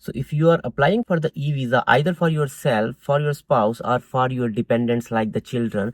So if you are applying for the e-visa either for yourself, for your spouse, or for your dependents like the children,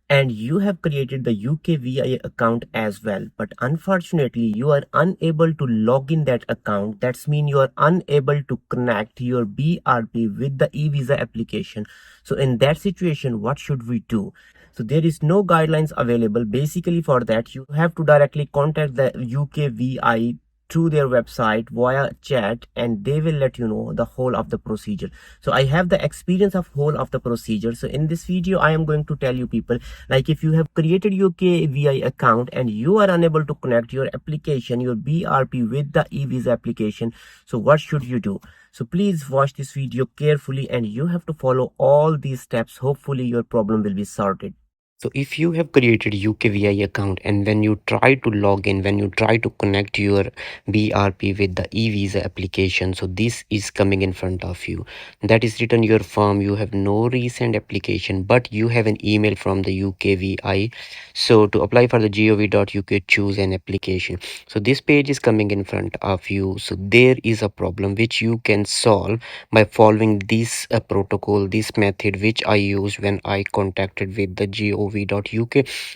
and you have created the UKVI account as well, but unfortunately you are unable to log in that account, that's mean you are unable to connect your BRP with the e-visa application. So in that situation, what should we do? So there is no guidelines available. Basically for that, you have to directly contact the UKVI through their website via chat, and they will let you know the whole of the procedure. So I have the experience of whole of the procedure. So in this video I am going to tell you people, like if you have created your UKVI account and you are unable to connect your application, your BRP with the e-visa application, so what should you do? So please watch this video carefully and you have to follow all these steps. Hopefully your problem will be sorted. So if you have created UKVI account and when you try to log in, when you try to connect your BRP with the eVisa application, so this is coming in front of you. That is written your form. You have no recent application, but you have an email from the UKVI. So to apply for the gov.uk, choose an application. So this page is coming in front of you. So there is a problem which you can solve by following this protocol, this method which I used when I contacted with the gov.uk.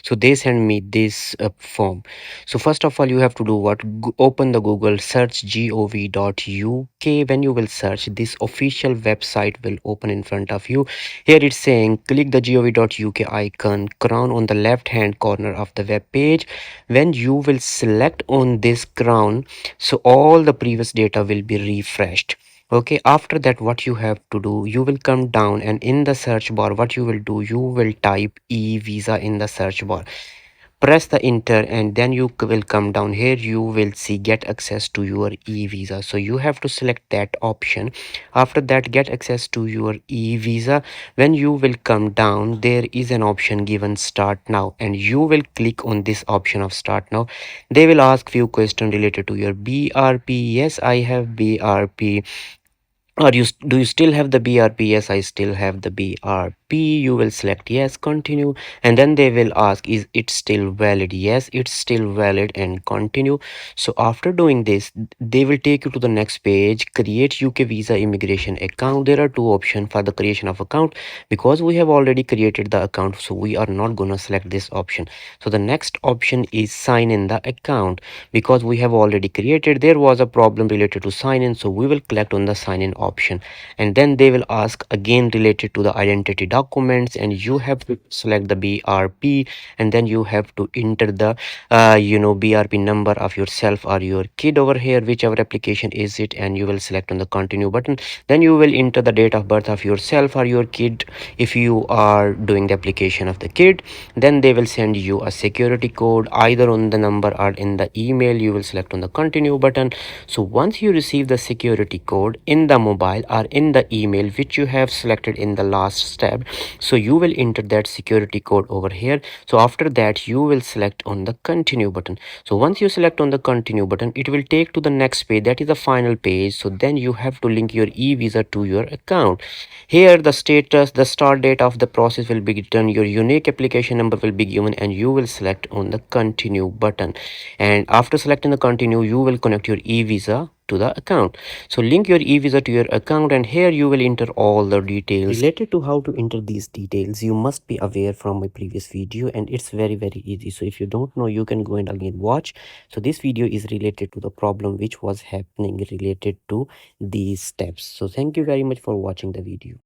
So they send me this form. So first of all, you have to do what? Open the Google, search gov.uk. When you will search, this official website will open in front of you. Here it's saying click the gov.uk icon, crown on the left hand corner of the web page. When you will select on this crown, so all the previous data will be refreshed. Okay, after that what you have to do, you will come down and in the search bar what you will do, you will type e-visa in the search bar, press the enter, and then you will come down here. You will see get access to your e-visa, so you have to select that option. After that, get access to your e-visa. When you will come down, there is an option given start now, and you will click on this option of start now. They will ask few questions related to your BRP. Yes, I have BRP. Or do you still have the BRP? Yes, I still have the BRP. You will select yes, continue, and then they will ask, is it still valid? Yes, it's still valid, and continue. So after doing this, they will take you to the next page, create UK visa immigration account. There are two options for the creation of account. Because we have already created the account, so we are not gonna select this option. So the next option is sign in the account. Because we have already created, there was a problem related to sign in, so we will click on the sign in option, and then they will ask again related to the identity documents, and you have to select the BRP, and then you have to enter the BRP number of yourself or your kid over here, whichever application is it, and you will select on the continue button. Then you will enter the date of birth of yourself or your kid if you are doing the application of the kid. Then they will send you a security code either on the number or in the email. You will select on the continue button. So once you receive the security code in the mobile or in the email which you have selected in the last step, so you will enter that security code over here. So after that, you will select on the continue button. So once you select on the continue button, it will take to the next page, that is the final page. So then you have to link your e-visa to your account. Here the status, the start date of the process will be written, your unique application number will be given, and you will select on the continue button. And after selecting the continue, you will connect your e-visa to the account. So link your e-visa to your account, and here you will enter all the details related to how to enter these details. You must be aware from my previous video, and it's very easy. So if you don't know, you can go and again watch. So this video is related to the problem which was happening related to these steps. So thank you very much for watching the video.